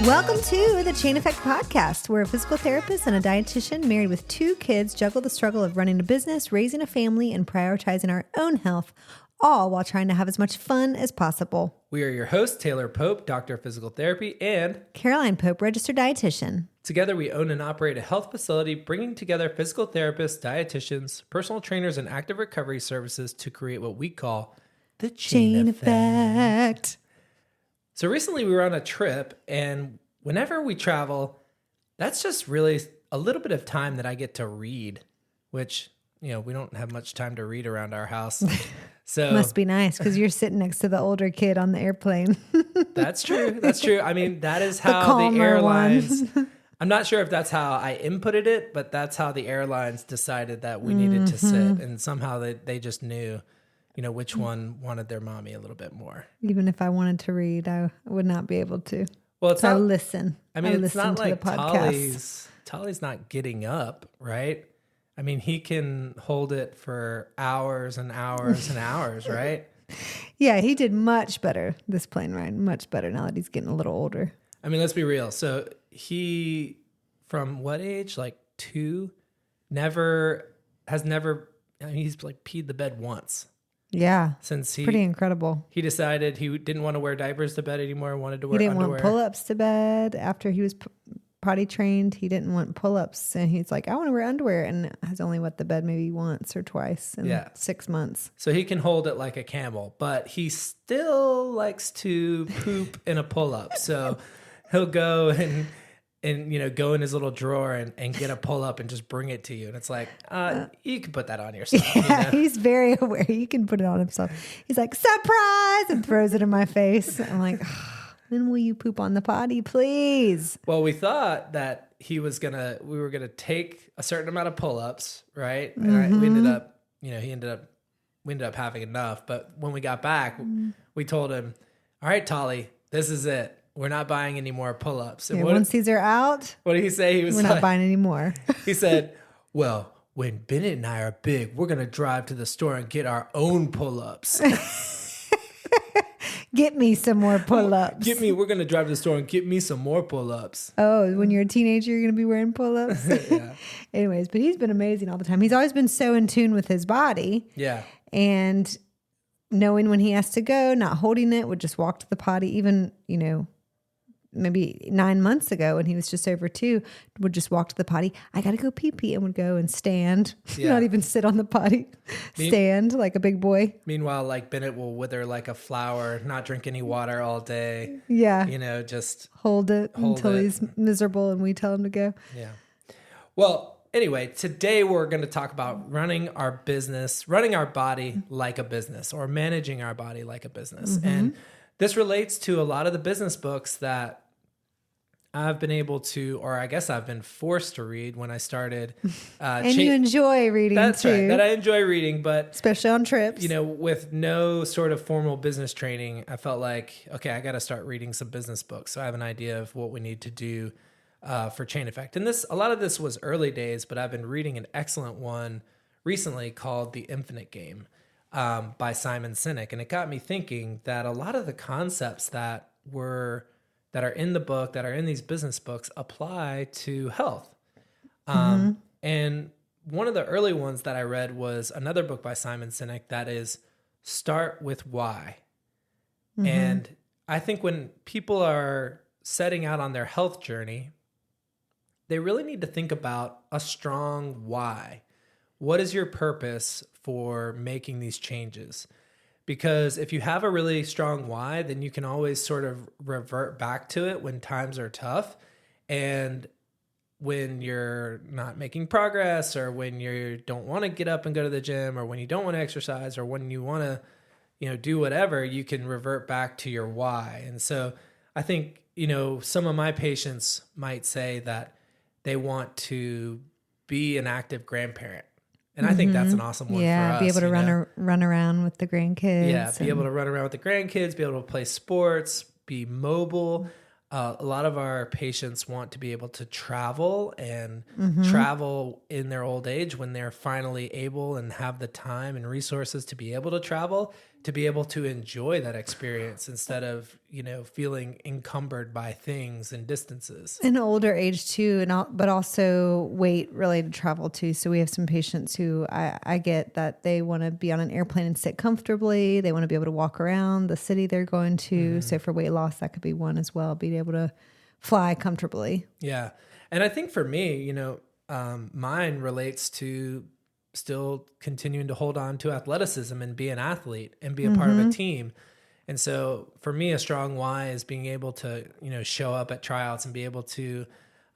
Welcome to the Chain Effect Podcast, where a physical therapist and a dietitian married with 2 kids juggle the struggle of running a business, raising a family, and prioritizing our own health, all while trying to have as much fun as possible. We are your hosts, Taylor Pope, Doctor of Physical Therapy, and Caroline Pope, registered dietitian. Together we own and operate a health facility bringing together physical therapists, dietitians, personal trainers, and active recovery services to create what we call the Chain Effect. So recently we were on a trip, and whenever we travel, that's just really a little bit of time that I get to read, which, we don't have much time to read around our house. So Must be nice because you're sitting next to the older kid on the airplane. That's true. That's true. I mean, that is how the calmer airlines... I'm not sure if that's how I inputted it, but that's how the airlines decided that we needed to sit. And somehow they just knew, which one wanted their mommy a little bit more. Even if I wanted to read, I would not be able to. Well, it's so not, I listen. I mean, it's listen not to like the Tolly's not getting up, right? I mean, he can hold it for hours and hours and hours, right? Yeah, he did much better this plane ride, much better now that he's getting a little older. I mean, let's be real. So he, from what age? Like 2, he's like peed the bed once. Yeah. Since pretty incredible. He decided he didn't want to wear diapers to bed anymore, wanted to wear underwear. He didn't want pull-ups to bed after he was potty trained. He didn't want pull-ups. And he's like, I want to wear underwear. And has only wet the bed maybe once or twice in 6 months. So he can hold it like a camel, but he still likes to poop in a pull-up. So he'll go and go in his little drawer and get a pull-up and just bring it to you. And it's like, you can put that on yourself. Yeah, he's very aware. He can put it on himself. He's like, surprise, and throws it in my face. I'm like, when will you poop on the potty, please? Well, we thought that we were gonna take a certain amount of pull-ups, right? And we ended up having enough. But when we got back, we told him, all right, Tolly, this is it. We're not buying any more pull-ups. And once these are out, what did he say? We're not buying any more. He said, well, when Bennett and I are big, we're going to drive to the store and get our own pull-ups. Get me some more pull-ups. We're going to drive to the store and get me some more pull-ups. Oh, when you're a teenager, you're going to be wearing pull-ups? Yeah. Anyways, but he's been amazing all the time. He's always been so in tune with his body. Yeah. And knowing when he has to go, not holding it, would just walk to the potty. Even, maybe 9 months ago when he was just over 2, would just walk to the potty. I got to go pee-pee, and would go and stand, not even sit on the potty, stand like a big boy. Meanwhile, like Bennett will wither like a flower, not drink any water all day. Yeah. Just hold it until he's miserable and we tell him to go. Yeah. Well, anyway, today we're going to talk about running our body like a business, or managing our body like a business. And this relates to a lot of the business books that I've been able to, or I guess I've been forced to read when I started. And you enjoy reading That's too. Right, that I enjoy reading, but especially on trips. With no sort of formal business training, I felt like, okay, I got to start reading some business books. So I have an idea of what we need to do for Chain Effect. And a lot of this was early days, but I've been reading an excellent one recently called The Infinite Game by Simon Sinek. And it got me thinking that a lot of the concepts that are in the book, that are in these business books, apply to health. And one of the early ones that I read was another book by Simon Sinek that is Start with Why. And I think when people are setting out on their health journey, they really need to think about a strong why. What is your purpose for making these changes? Because if you have a really strong why, then you can always sort of revert back to it when times are tough. And when you're not making progress, or when you don't want to get up and go to the gym, or when you don't want to exercise, or when you want to, do whatever, you can revert back to your why. And so I think, some of my patients might say that they want to be an active grandparent. And I think that's an awesome one for us. Be able to run around with the grandkids. Yeah, be able to run around with the grandkids, be able to play sports, be mobile. A lot of our patients want to be able to travel and travel in their old age when they're finally able and have the time and resources to be able to travel to be able to enjoy that experience instead of, feeling encumbered by things and distances. An older age too, but also weight related travel too. So we have some patients who I get that they want to be on an airplane and sit comfortably. They want to be able to walk around the city they're going to. So for weight loss, that could be one as well, being able to fly comfortably. Yeah. And I think for me, mine relates to still continuing to hold on to athleticism and be an athlete and be a part of a team. And so for me, a strong why is being able to, show up at tryouts and be able to,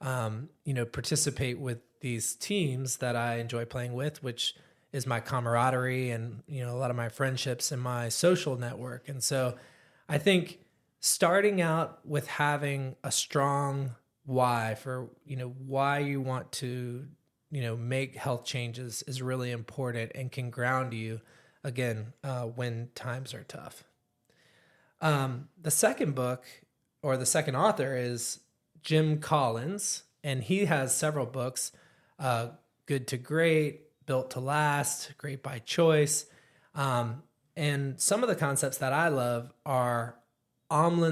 participate with these teams that I enjoy playing with, which is my camaraderie and, a lot of my friendships and my social network. And so I think starting out with having a strong why for, why you want to, make health changes is really important and can ground you again when times are tough. The second book or the second author is Jim Collins, and he has several books, Good to Great, Built to Last, Great by Choice. And some of the concepts that I love are Ronald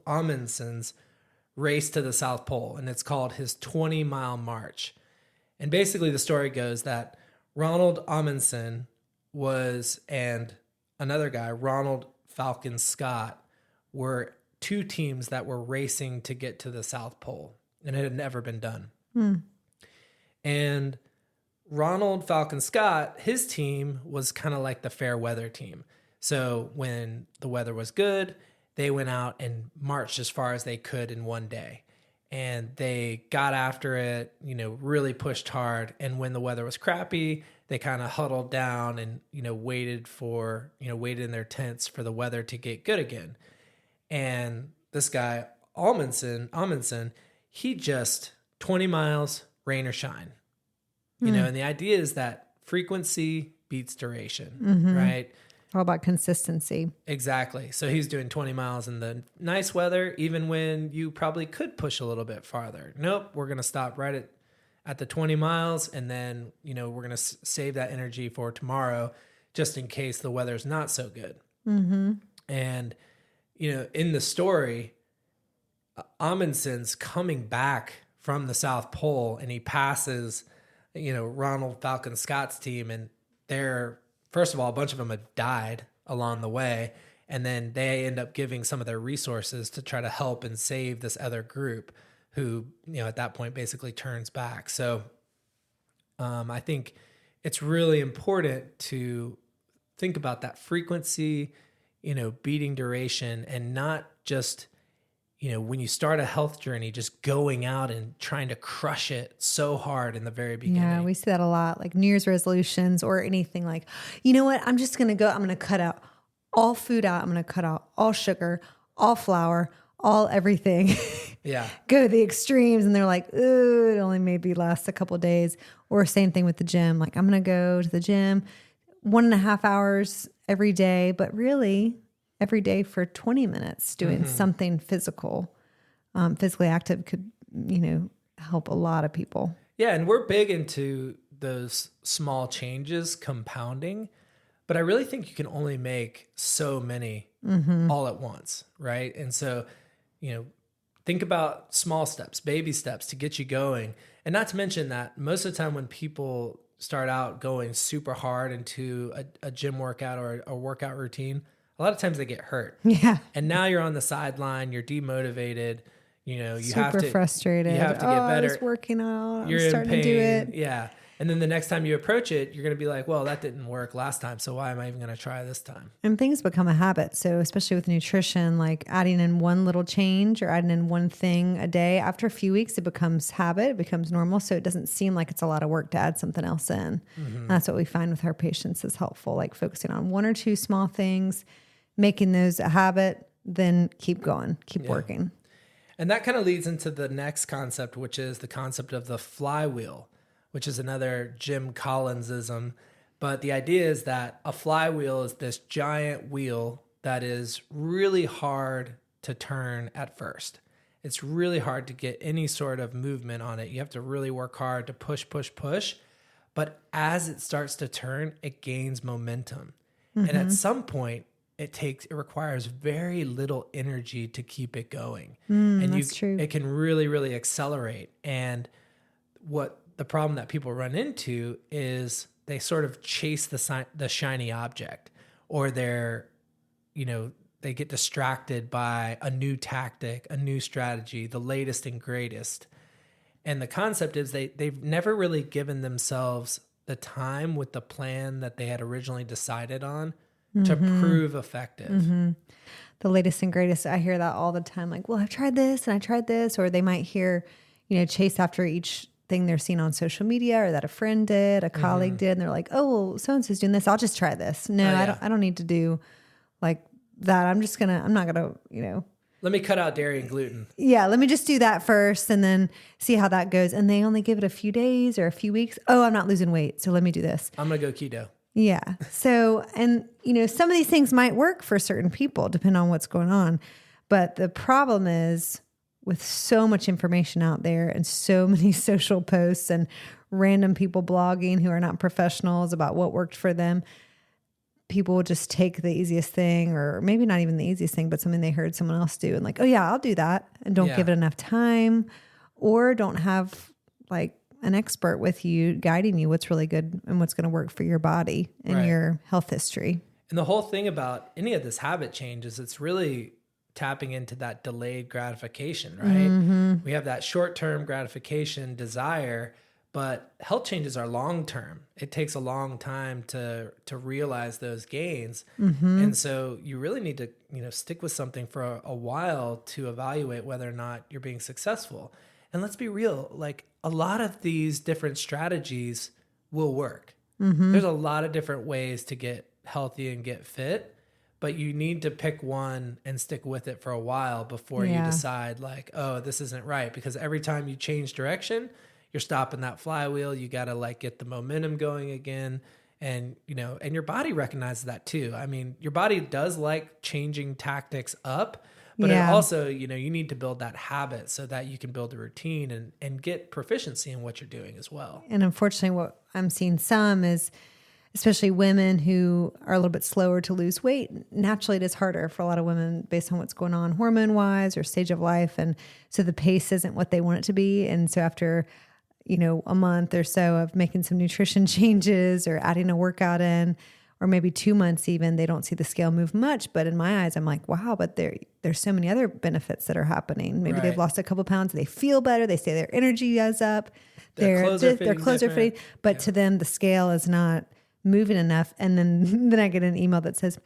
Amundsen's Race to the South Pole, and it's called his 20-mile march. And basically the story goes that Ronald Amundsen and another guy, Ronald Falcon Scott, were two teams that were racing to get to the South Pole, and it had never been done. And Ronald Falcon Scott, his team was kind of like the fair weather team. So when the weather was good, they went out and marched as far as they could in one day. And they got after it, really pushed hard. And when the weather was crappy, they kind of huddled down and, waited in their tents for the weather to get good again. And this guy, Amundsen, he just 20 miles, rain or shine. And the idea is that frequency beats duration, right? All about consistency. Exactly. So he's doing 20 miles in the nice weather, even when you probably could push a little bit farther. Nope, we're going to stop right at the 20 miles. And then, we're going to save that energy for tomorrow, just in case the weather's not so good. And, in the story, Amundsen's coming back from the South Pole and he passes, Ronald Falcon Scott's team, and first of all, a bunch of them had died along the way, and then they end up giving some of their resources to try to help and save this other group who, at that point basically turns back. So I think it's really important to think about that frequency, beating duration, and not just, when you start a health journey, just going out and trying to crush it so hard in the very beginning. Yeah, we see that a lot, like New Year's resolutions or anything like, you know what, I'm going to cut out all food out. I'm going to cut out all sugar, all flour, all everything. Yeah. Go to the extremes. And they're like, ooh, it only maybe lasts a couple of days. Or same thing with the gym. Like, I'm going to go to the gym 1.5 hours every day, but really every day for 20 minutes doing something physical, physically active could, help a lot of people. Yeah. And we're big into those small changes compounding, but I really think you can only make so many all at once. Right. And so, think about small steps, baby steps to get you going. And not to mention that most of the time when people start out going super hard into a gym workout or a workout routine, a lot of times they get hurt. Yeah. And now you're on the sideline, you're demotivated, you super have to frustrated. You have to get better. I was working out. You're I'm starting in pain. to do it. Yeah. And then the next time you approach it, you're going to be like, well, that didn't work last time. So why am I even going to try this time? And things become a habit. So especially with nutrition, like adding in one little change or adding in one thing a day, after a few weeks, it becomes habit, it becomes normal. So it doesn't seem like it's a lot of work to add something else in. And that's what we find with our patients is helpful, like focusing on one or two small things, making those a habit, then keep going, keep working. And that kind of leads into the next concept, which is the concept of the flywheel, which is another Jim Collinsism. But the idea is that a flywheel is this giant wheel that is really hard to turn at first. It's really hard to get any sort of movement on it. You have to really work hard to push. But as it starts to turn, it gains momentum. Mm-hmm. And at some point, it requires very little energy to keep it going. And that's true. it can really, really accelerate. And what the problem that people run into is they sort of chase the shiny object, or they get distracted by a new tactic, a new strategy, the latest and greatest. And the concept is they've never really given themselves the time with the plan that they had originally decided on to prove effective. The latest and greatest. I hear that all the time. Like, well, I've tried this and I tried this, or they might hear, chase after each thing they're seeing on social media, or that a friend did, a colleague did. And they're like, oh, well, so-and-so's doing this. I'll just try this. No, I don't need to do like that. I'm not going to, Let me cut out dairy and gluten. Yeah, let me just do that first and then see how that goes. And they only give it a few days or a few weeks. Oh, I'm not losing weight, so let me do this. I'm going to go keto. Yeah. So, and some of these things might work for certain people depending on what's going on. But the problem is with so much information out there and so many social posts and random people blogging who are not professionals about what worked for them, people will just take the easiest thing, or maybe not even the easiest thing, but something they heard someone else do and like, oh yeah, I'll do that. And don't give it enough time, or don't have like an expert with you guiding you what's really good and what's going to work for your body and your health history. And the whole thing about any of this habit change is it's really tapping into that delayed gratification, right? We have that short-term gratification desire, but health changes are long-term. It takes a long time to realize those gains. And so you really need to, stick with something for a while to evaluate whether or not you're being successful. And let's be real, like a lot of these different strategies will work. There's a lot of different ways to get healthy and get fit, but you need to pick one and stick with it for a while before you decide like, oh, this isn't right. Because every time you change direction, you're stopping that flywheel. You got to like get the momentum going again. And, and your body recognizes that too. I mean, your body does like changing tactics up, but it also, you need to build that habit so that you can build a routine and get proficiency in what you're doing as well. And unfortunately, what I'm seeing some is, especially women who are a little bit slower to lose weight, naturally it is harder for a lot of women based on what's going on hormone-wise or stage of life. And so the pace isn't what they want it to be. And so after, a month or so of making some nutrition changes or adding a workout in, or maybe 2 months even, they don't see the scale move much. But in my eyes, I'm like, wow, but there's so many other benefits that are happening. Maybe they've lost a couple of pounds. They feel better. They say their energy is up. Their clothes are fitting. But to them, the scale is not moving enough. And then I get an email that says,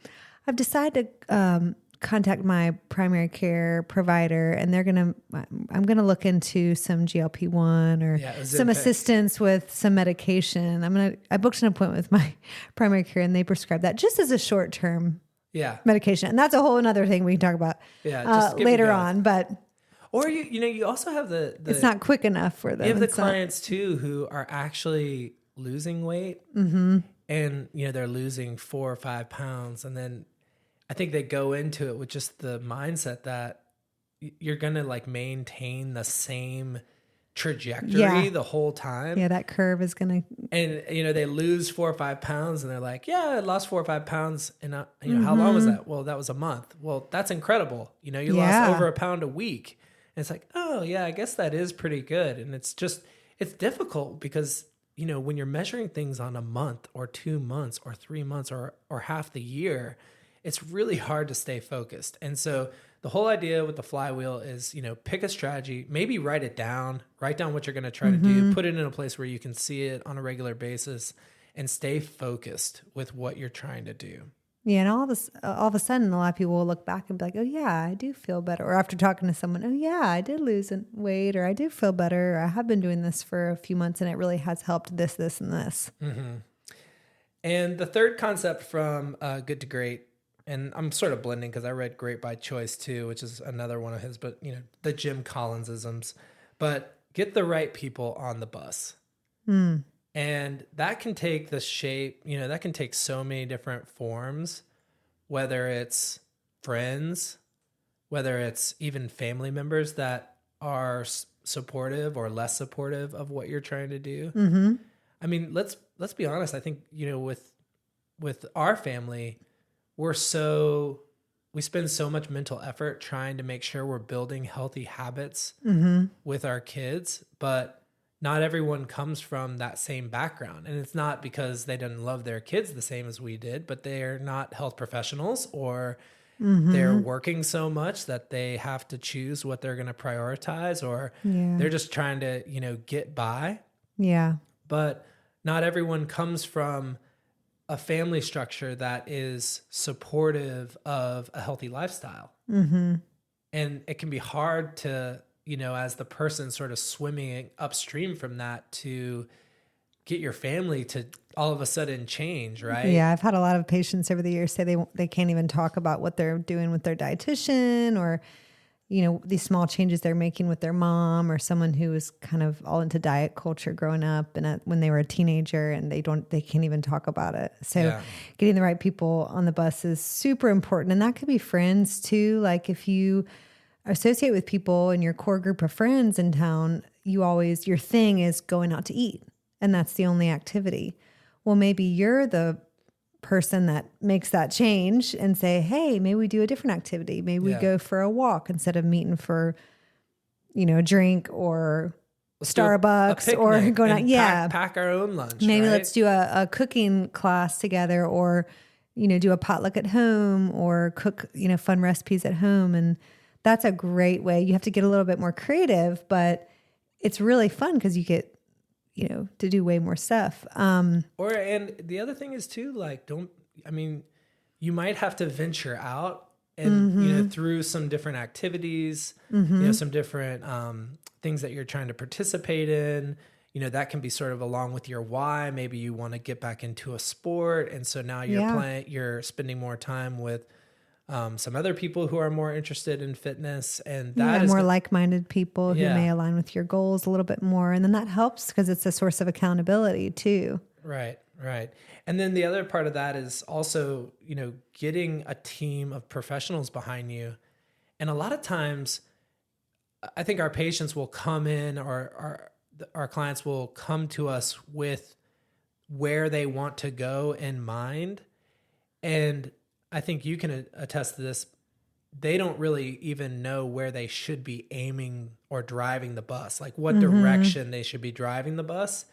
I've decided to contact my primary care provider, and I'm going to look into some GLP-1 or some assistance with some medication. I booked an appointment with my primary care, and they prescribed that just as a short-term medication. And that's a whole another thing we can talk about later on. But or you also have the it's not quick enough for them. You have the clients too who are actually losing weight, and they're losing 4 or 5 pounds, and then I think they go into it with just the mindset that you're going to like maintain the same trajectory the whole time. Yeah, that curve is going to... And, they lose 4 or 5 pounds and they're like, yeah, I lost 4 or 5 pounds. And, how long was that? Well, that was a month. Well, that's incredible. You lost over a pound a week. And it's like, oh, yeah, I guess that is pretty good. And it's difficult because, when you're measuring things on a month or 2 months or 3 months or half the year, it's really hard to stay focused. And so the whole idea with the flywheel is, pick a strategy, maybe write down what you're going to try to do, put it in a place where you can see it on a regular basis, and stay focused with what you're trying to do. Yeah. And all of a sudden, a lot of people will look back and be like, oh yeah, I do feel better. Or after talking to someone, oh yeah, I did lose weight, or I do feel better. Or I have been doing this for a few months and it really has helped this, this, and this. And the third concept from Good to Great, and I'm sort of blending because I read Great by Choice too, which is another one of his, but the Jim Collins-isms. But get the right people on the bus. And that can take the shape, that can take so many different forms, whether it's friends, whether it's even family members that are supportive or less supportive of what you're trying to do. I mean, let's be honest. I think, with our family, we spend so much mental effort trying to make sure we're building healthy habits with our kids, but not everyone comes from that same background. And it's not because they didn't love their kids the same as we did, but they're not health professionals, or they're working so much that they have to choose what they're going to prioritize, or they're just trying to, get by. Yeah. But not everyone comes from a family structure that is supportive of a healthy lifestyle. And it can be hard to, as the person sort of swimming upstream from that, to get your family to all of a sudden change, right? Yeah, I've had a lot of patients over the years say they can't even talk about what they're doing with their dietitian, or these small changes they're making with their mom or someone who was kind of all into diet culture growing up and when they were a teenager, and they can't even talk about it. So getting the right people on the bus is super important. And that could be friends too. Like if you associate with people in your core group of friends in town, your thing is going out to eat, and that's the only activity. Well, maybe you're the person that makes that change and say, hey, maybe we do a different activity. Maybe we go for a walk instead of meeting for, a drink or Starbucks or going out. Pack our own lunch. Maybe right? let's do a cooking class together, or, do a potluck at home, or cook, fun recipes at home. And that's a great way. You have to get a little bit more creative, but it's really fun because you get, to do way more stuff. And the other thing is too, like, you might have to venture out and, through some different activities, some different things that you're trying to participate in, that can be sort of along with your why. Maybe you want to get back into a sport. And so now you're spending more time with some other people who are more interested in fitness, and that is more like-minded people who may align with your goals a little bit more. And then that helps because it's a source of accountability too. Right. And then the other part of that is also, getting a team of professionals behind you. And a lot of times I think our patients will come in, or our clients will come to us with where they want to go in mind. And I think you can attest to this. They don't really even know where they should be aiming or driving the bus, like what direction they should be driving the bus.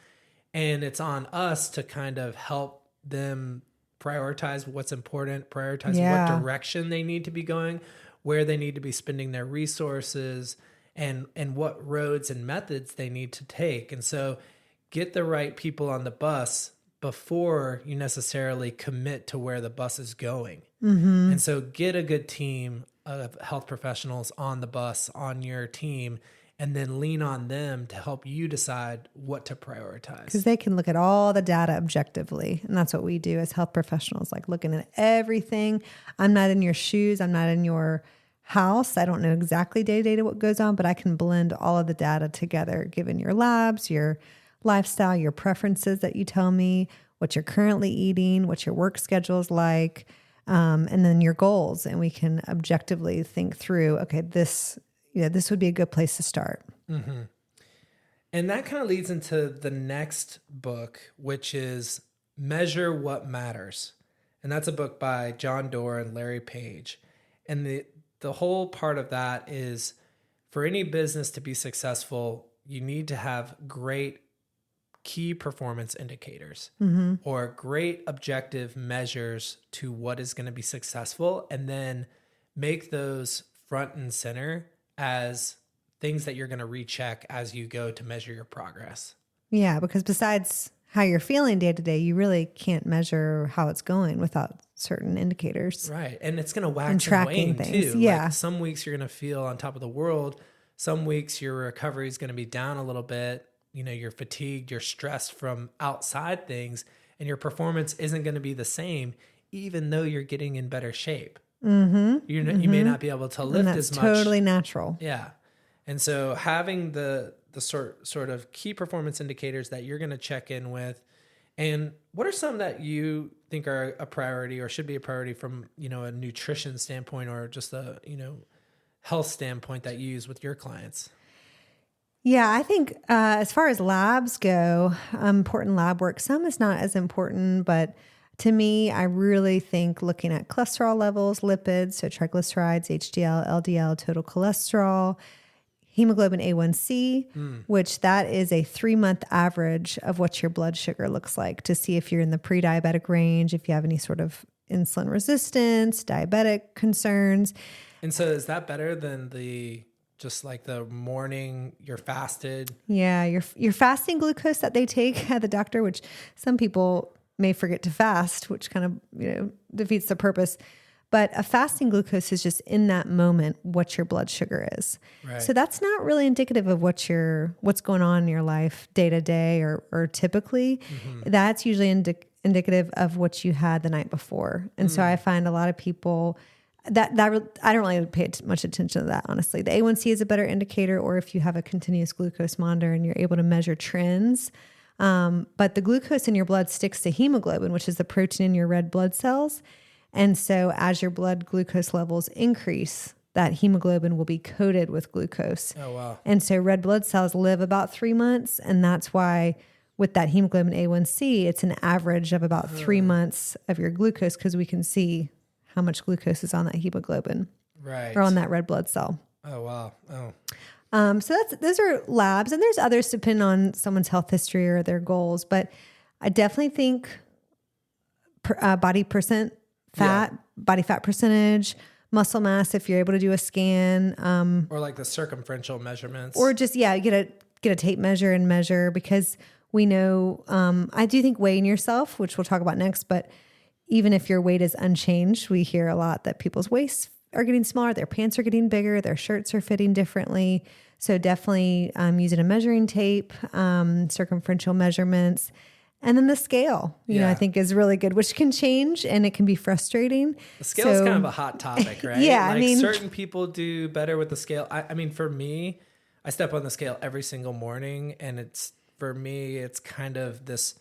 And it's on us to kind of help them prioritize what's important, prioritize what direction they need to be going, where they need to be spending their resources, and what roads and methods they need to take. And so get the right people on the bus before you necessarily commit to where the bus is going. And so get a good team of health professionals on the bus, on your team, and then lean on them to help you decide what to prioritize. Because they can look at all the data objectively. And that's what we do as health professionals, like looking at everything. I'm not in your shoes. I'm not in your house. I don't know exactly day to day what goes on, but I can blend all of the data together, given your labs, your lifestyle, your preferences that you tell me, what you're currently eating, what your work schedule is like, and then your goals. And we can objectively think through, okay, this would be a good place to start. And that kind of leads into the next book, which is Measure What Matters. And that's a book by John Doerr and Larry Page. And the whole part of that is, for any business to be successful, you need to have great key performance indicators or great objective measures to what is going to be successful, and then make those front and center as things that you're going to recheck as you go to measure your progress. Yeah, because besides how you're feeling day to day, you really can't measure how it's going without certain indicators. Right. And it's going to wax and wane too. Yeah. Like some weeks you're going to feel on top of the world. Some weeks your recovery is going to be down a little bit. You're fatigued, you're stressed from outside things, and your performance isn't going to be the same, even though you're getting in better shape. You may not be able to lift as much. That's totally natural. Yeah. And so having the sort of key performance indicators that you're going to check in with, and what are some that you think are a priority or should be a priority from, a nutrition standpoint or just a, health standpoint that you use with your clients? Yeah, I think as far as labs go, important lab work, some is not as important, but to me, I really think looking at cholesterol levels, lipids, so triglycerides, HDL, LDL, total cholesterol, hemoglobin A1C, which that is a 3-month average of what your blood sugar looks like to see if you're in the pre-diabetic range, if you have any sort of insulin resistance, diabetic concerns. And so is that better than just like the morning you're fasted? Yeah, your fasting glucose that they take at the doctor, which some people may forget to fast, which kind of defeats the purpose. But a fasting glucose is just in that moment what your blood sugar is. Right. So that's not really indicative of what's going on in your life day to day or typically. That's usually indicative of what you had the night before. And so I find a lot of people that I don't really pay much attention to that, honestly. The A1C is a better indicator, or if you have a continuous glucose monitor and you're able to measure trends. But the glucose in your blood sticks to hemoglobin, which is the protein in your red blood cells. And so as your blood glucose levels increase, that hemoglobin will be coated with glucose. Oh, wow. And so red blood cells live about 3 months. And that's why with that hemoglobin A1C, it's an average of about 3 months of your glucose, because we can see how much glucose is on that hemoglobin Right. or on that red blood cell. Oh, wow. Oh. So those are labs, and there's others depending on someone's health history or their goals. But I definitely think body percent fat, body fat percentage, muscle mass, if you're able to do a scan, Or like the circumferential measurements. or just get a tape measure and measure, because we know I do think weighing yourself, which we'll talk about next, but even if your weight is unchanged, we hear a lot that people's waists are getting smaller, their pants are getting bigger, their shirts are fitting differently. So definitely using a measuring tape, circumferential measurements, and then the scale, you know, I think is really good, which can change and it can be frustrating. The scale is kind of a hot topic, right? Yeah, like I mean, certain people do better with the scale. I mean, for me, I step on the scale every single morning, and for me, it's kind of this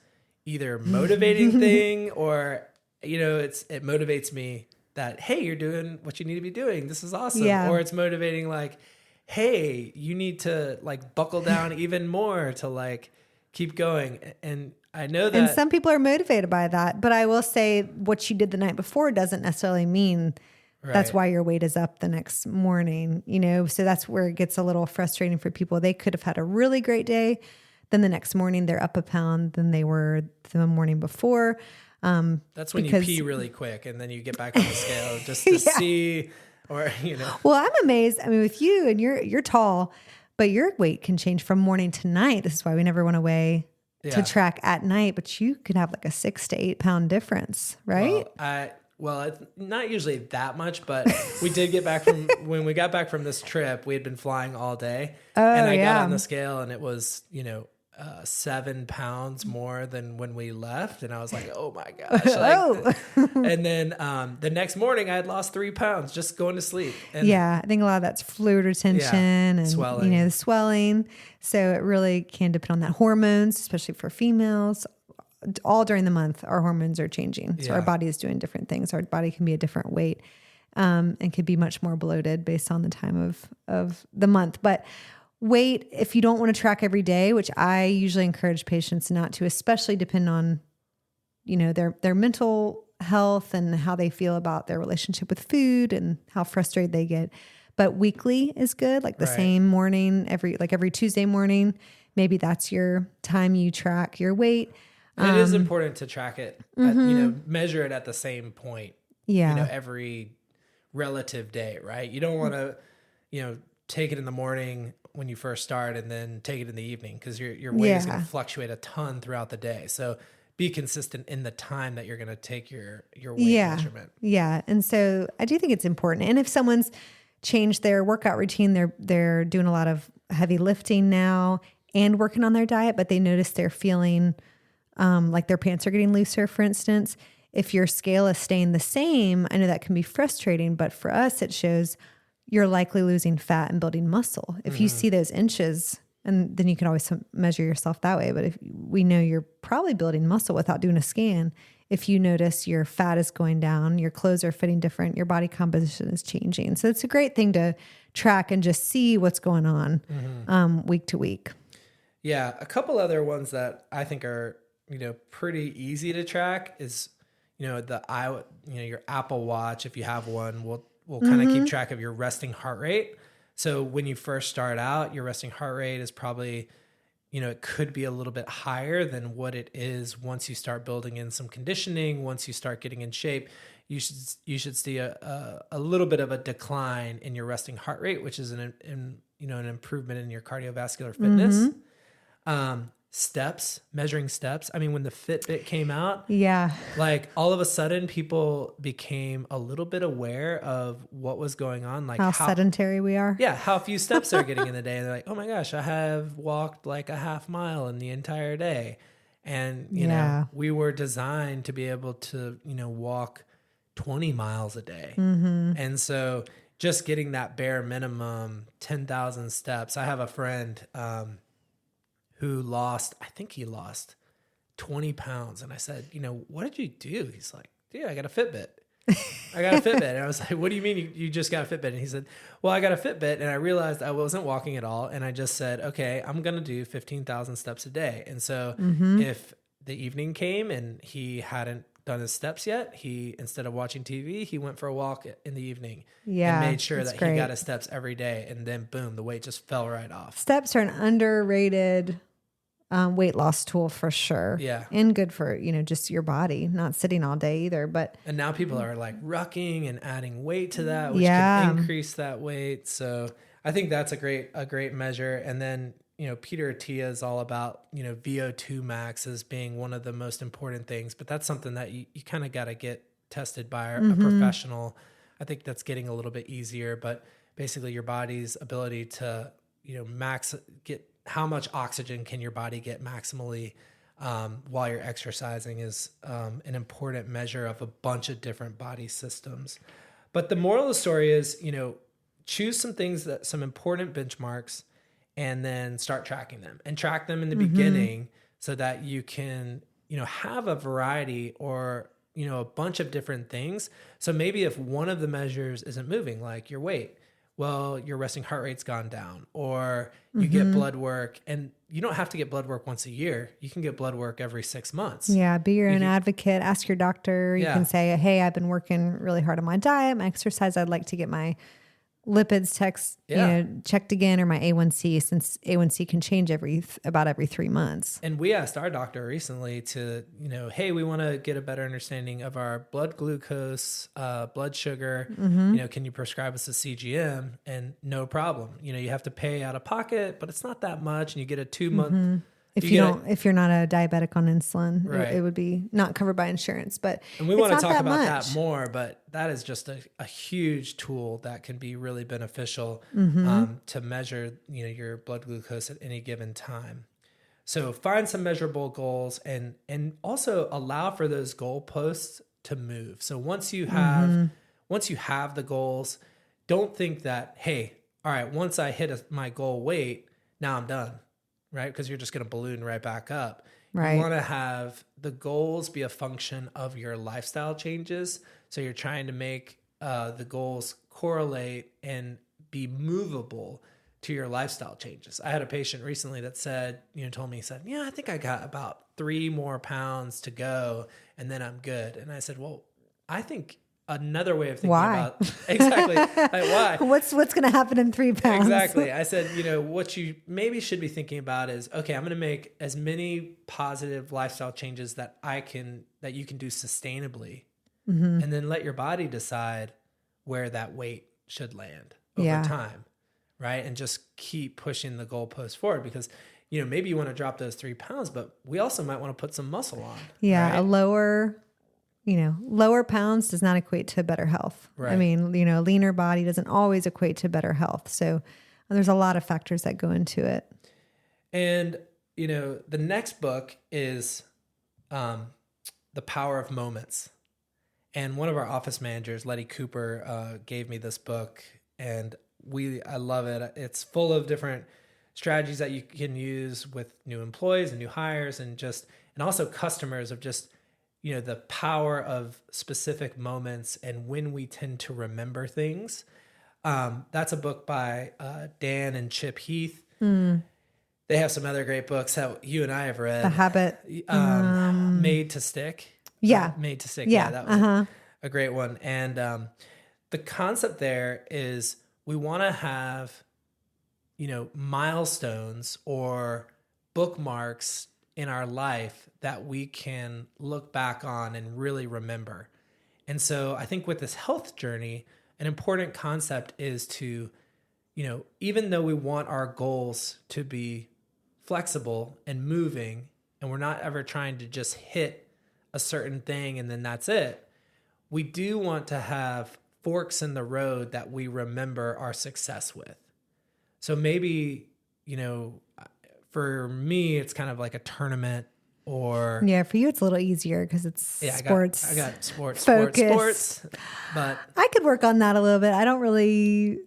either motivating thing or, it motivates me that, hey, you're doing what you need to be doing. This is awesome. Yeah. Or it's motivating like, hey, you need to like buckle down even more to like keep going. And I know that. And some people are motivated by that, but I will say what you did the night before doesn't necessarily mean that's why your weight is up the next morning, so that's where it gets a little frustrating for people. They could have had a really great day. Then the next morning they're up a pound than they were the morning before. That's when you pee really quick and then you get back on the scale just to see, or, Well, I'm amazed. I mean, with you, and you're tall, but your weight can change from morning to night. This is why we never want to weigh to track at night, but you could have like a 6 to 8 pound difference, right? Well, it's not usually that much, but we did get back when we got back from this trip, we had been flying all day, and I got on the scale and it was, 7 pounds more than when we left. And I was like, oh my gosh. And then the next morning I had lost 3 pounds just going to sleep. And I think a lot of that's fluid retention and swelling. The swelling. So it really can depend on that. Hormones, especially for females, all during the month, our hormones are changing. So our body is doing different things. Our body can be a different weight and could be much more bloated based on the time of the month. But weight, if you don't want to track every day, which I usually encourage patients not to, especially depend on, their mental health and how they feel about their relationship with food and how frustrated they get. But weekly is good, like the same morning, every Tuesday morning, maybe that's your time you track your weight. And it is important to track it, measure it at the same point, every relative day, right? You don't want to, take it in the morning when you first start and then take it in the evening, because your weight is going to fluctuate a ton throughout the day. So be consistent in the time that you're going to take your weight measurement. Yeah. And so I do think it's important. And if someone's changed their workout routine, they're doing a lot of heavy lifting now and working on their diet, but they notice they're feeling like their pants are getting looser, for instance. If your scale is staying the same, I know that can be frustrating, but for us, it shows you're likely losing fat and building muscle. If you see those inches, and then you can always measure yourself that way. But if we know you're probably building muscle without doing a scan, if you notice your fat is going down, your clothes are fitting different, your body composition is changing. So it's a great thing to track and just see what's going on week to week. Yeah. A couple other ones that I think are, pretty easy to track is, your Apple Watch, if you have one, will kind of keep track of your resting heart rate. So when you first start out, your resting heart rate is probably, it could be a little bit higher than what it is once you start building in some conditioning. Once you start getting in shape, you should see a little bit of a decline in your resting heart rate, which is an improvement in your cardiovascular fitness. Steps, measuring steps. I mean, when the Fitbit came out, like all of a sudden people became a little bit aware of what was going on, like how sedentary we are. Yeah, how few steps they're getting in the day. And they're like, oh my gosh, I have walked like a half mile in the entire day. And, we were designed to be able to, walk 20 miles a day. And so just getting that bare minimum 10,000 steps. I have a friend, who I think he lost 20 pounds. And I said, what did you do? He's like, dude, I got a Fitbit. And I was like, what do you mean you just got a Fitbit? And he said, well, I got a Fitbit and I realized I wasn't walking at all. And I just said, okay, I'm going to do 15,000 steps a day. And so if the evening came and he hadn't done his steps yet, he, instead of watching TV, he went for a walk in the evening and made sure that he got his steps every day. And then boom, the weight just fell right off. Steps are an underrated weight loss tool for sure. Yeah. And good for, just your body, not sitting all day either. And now people are like rucking and adding weight to that, which can increase that weight. So I think that's a great measure. And then, Peter Attia is all about, VO2 max as being one of the most important things, but that's something that you kind of got to get tested by a professional. I think that's getting a little bit easier, but basically your body's ability to, get how much oxygen can your body get maximally while you're exercising is an important measure of a bunch of different body systems. But the moral of the story is, choose some important benchmarks and then start tracking them and track them in the beginning so that you can, have a variety or, a bunch of different things. So maybe if one of the measures isn't moving, like your weight, well, your resting heart rate's gone down, or you get blood work, and you don't have to get blood work once a year. You can get blood work every 6 months. Yeah. Be your own advocate. Ask your doctor. You can say, hey, I've been working really hard on my diet, my exercise. I'd like to get my lipids checked again, or my A1C, since A1C can change about every 3 months. And we asked our doctor recently to, hey, we want to get a better understanding of our blood glucose, blood sugar. Can you prescribe us a CGM? And no problem. You have to pay out of pocket, but it's not that much, and you get a 2-month. If you're not a diabetic on insulin, it would be not covered by insurance. And we want to talk about that more, but that is just a huge tool that can be really beneficial to measure, your blood glucose at any given time. So find some measurable goals and also allow for those goalposts to move. So once you have the goals, don't think that, hey, all right, once I hit my goal weight, now I'm done. Right? Because you're just going to balloon right back up. Right. You want to have the goals be a function of your lifestyle changes. So you're trying to make the goals correlate and be movable to your lifestyle changes. I had a patient recently that said, told me, I think I got about 3 more pounds to go and then I'm good. And I said, well, I think another way of thinking about exactly like why what's going to happen in 3 pounds. Exactly. I said, what you maybe should be thinking about is, okay, I'm going to make as many positive lifestyle changes that you can do sustainably, and then let your body decide where that weight should land over time. Right. And just keep pushing the goalpost forward, because maybe you want to drop those 3 pounds, but we also might want to put some muscle on. Yeah. Right? A lower pounds does not equate to better health. Right. I mean, leaner body doesn't always equate to better health. So there's a lot of factors that go into it. And, the next book is The Power of Moments. And one of our office managers, Letty Cooper, gave me this book, and I love it. It's full of different strategies that you can use with new employees and new hires, and also customers of just, the power of specific moments and when we tend to remember things. That's a book by Dan and Chip Heath. They have some other great books that you and I have read. The Habit. Made to Stick. Yeah. Made to Stick. Yeah. That was a great one. And the concept there is we want to have, milestones or bookmarks in our life that we can look back on and really remember. And so I think with this health journey, an important concept is to, even though we want our goals to be flexible and moving, and we're not ever trying to just hit a certain thing and then that's it, we do want to have forks in the road that we remember our success with. So maybe, for me, it's kind of like a tournament or... Yeah, for you, it's a little easier because it's sports. I got sports, focus. But I could work on that a little bit. I don't really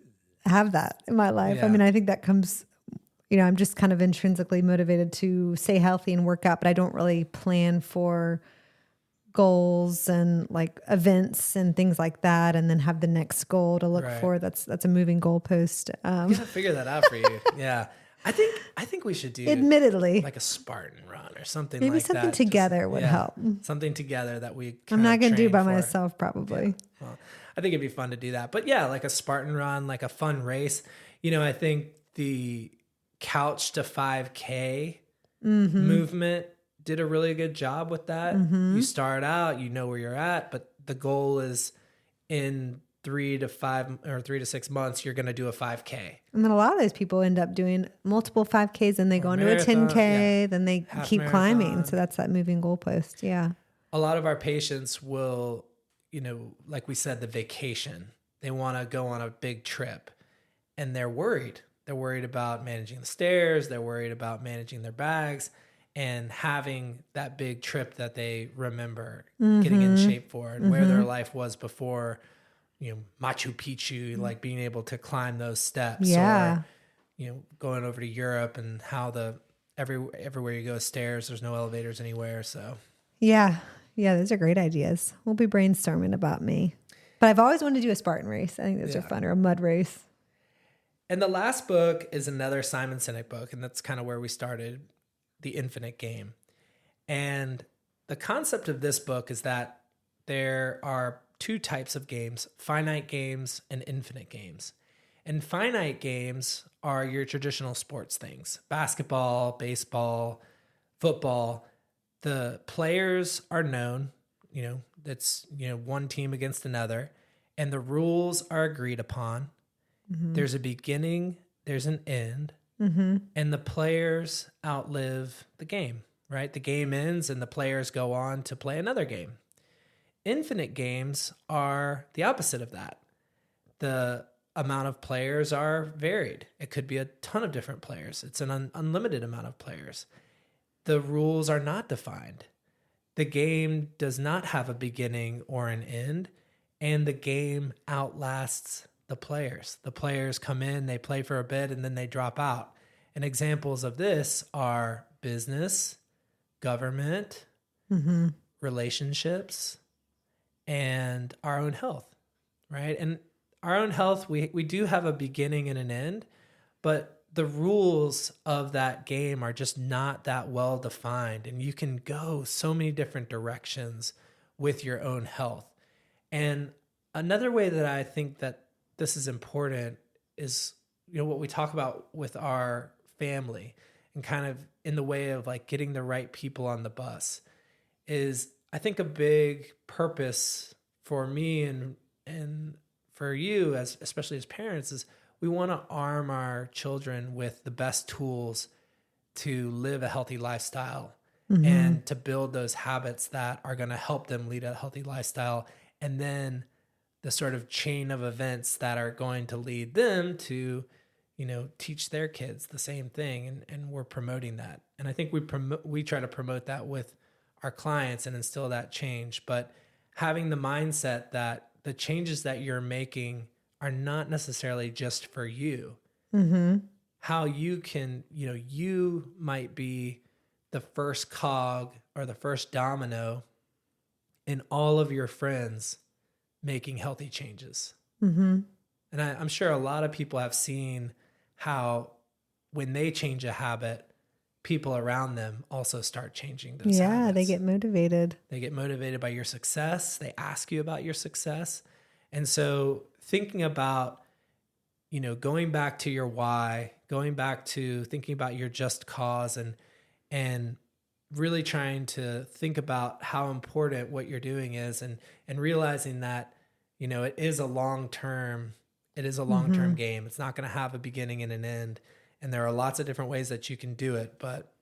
have that in my life. Yeah. I mean, I think that comes, I'm just kind of intrinsically motivated to stay healthy and work out, but I don't really plan for goals and like events and things like that, and then have the next goal to look Right. for. That's a moving goalpost. I gotta figure that out for you. Yeah. I think we should do Admittedly, like a Spartan run or something maybe like something that. together would help. Something together that we I'm kinda not going to do train by for. myself, probably. Well, I think it'd be fun to do that. But yeah, like a Spartan run, like a fun race. I think the Couch to 5K movement did a really good job with that. You start out, you know where you're at, but the goal is in 3 to 6 months, you're going to do a 5K. And then a lot of those people end up doing multiple 5Ks and they go into a marathon, 10K, then they half keep climbing. marathon. So that's that moving goalpost. Yeah. A lot of our patients will, like we said, the vacation. They want to go on a big trip and they're worried. They're worried about managing the stairs. They're worried about managing their bags and having that big trip that they remember getting in shape for and where their life was before, Machu Picchu, like being able to climb those steps Yeah. or, going over to Europe and how everywhere you go stairs, there's no elevators anywhere. So Yeah. Yeah. Those are great ideas. We'll be brainstorming about me. But I've always wanted to do a Spartan race. I think those are fun, or a mud race. And the last book is another Simon Sinek book, and that's kind of where we started, The Infinite Game. And the concept of this book is that there are two types of games, finite games and infinite games. And finite games are your traditional sports things, basketball, baseball, football. The players are known, that's, one team against another, and the rules are agreed upon. There's a beginning, there's an end, and the players outlive the game, right? The game ends and the players go on to play another game. Infinite games are the opposite of that. The amount of players are varied. It could be a ton of different players. It's an unlimited amount of players. The rules are not defined. The game does not have a beginning or an end, and the game outlasts the players. The players come in, they play for a bit, and then they drop out. And examples of this are business, government, relationships, and our own health, right? And our own health, we do have a beginning and an end, but the rules of that game are just not that well defined. And you can go so many different directions with your own health. And another way that I think that this is important is, what we talk about with our family and kind of in the way of like getting the right people on the bus is, I think a big purpose for me and for you, especially as parents, is we want to arm our children with the best tools to live a healthy lifestyle and to build those habits that are going to help them lead a healthy lifestyle. And then the sort of chain of events that are going to lead them to, teach their kids the same thing. And we're promoting that. And I think we try to promote that with our clients and instill that change. But having the mindset that the changes that you're making are not necessarily just for you. How you can, you might be the first cog or the first domino in all of your friends making healthy changes. Mm-hmm. And I'm sure a lot of people have seen how when they change a habit, people around them also start changing those habits. Yeah, they get motivated. They get motivated by your success. They ask you about your success. And so thinking about, going back to your why, going back to thinking about your just cause, and really trying to think about how important what you're doing is, and realizing that, it is a long-term game. It's not going to have a beginning and an end. And there are lots of different ways that you can do it, but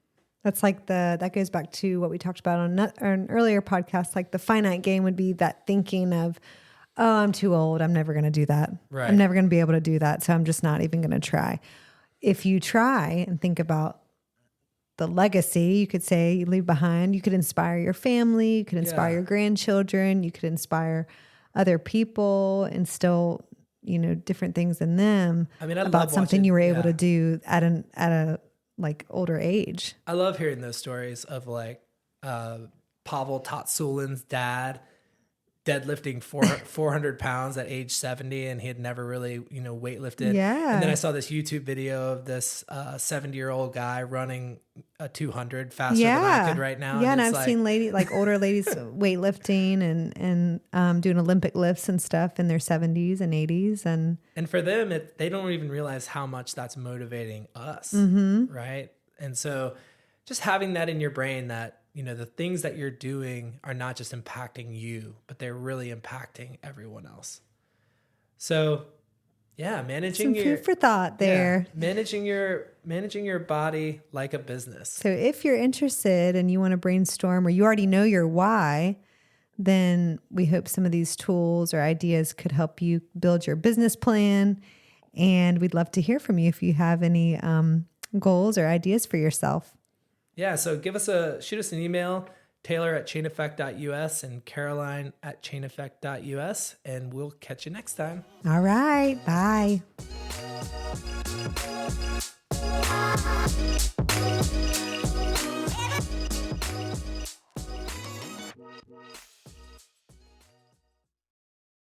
that's like that goes back to what we talked about on an earlier podcast. Like the finite game would be that thinking of, oh, I'm too old. I'm never going to do that. Right. I'm never going to be able to do that. So I'm just not even going to try. If you try and think about the legacy, you could say you leave behind, you could inspire your family, you could inspire your grandchildren, you could inspire other people, instill, different things in them about something you were able to do at a like older age. I love hearing those stories of like Pavel Tatsulin's dad deadlifting 400 pounds at age 70, and he had never really, weightlifted. Yeah. And then I saw this YouTube video of this 70-year-old guy running a 200 faster than I could right now. Yeah, and I've seen older ladies weightlifting and doing Olympic lifts and stuff in their 70s and 80s. And for them, they don't even realize how much that's motivating us, right? And so just having that in your brain that, the things that you're doing are not just impacting you, but they're really impacting everyone else. So, managing some food for thought there. Managing your body like a business. So if you're interested and you want to brainstorm, or you already know your why, then we hope some of these tools or ideas could help you build your business plan. And we'd love to hear from you if you have any goals or ideas for yourself. Yeah, so shoot us an email, Taylor@chaineffect.us and Caroline@chaineffect.us, and we'll catch you next time. All right, bye.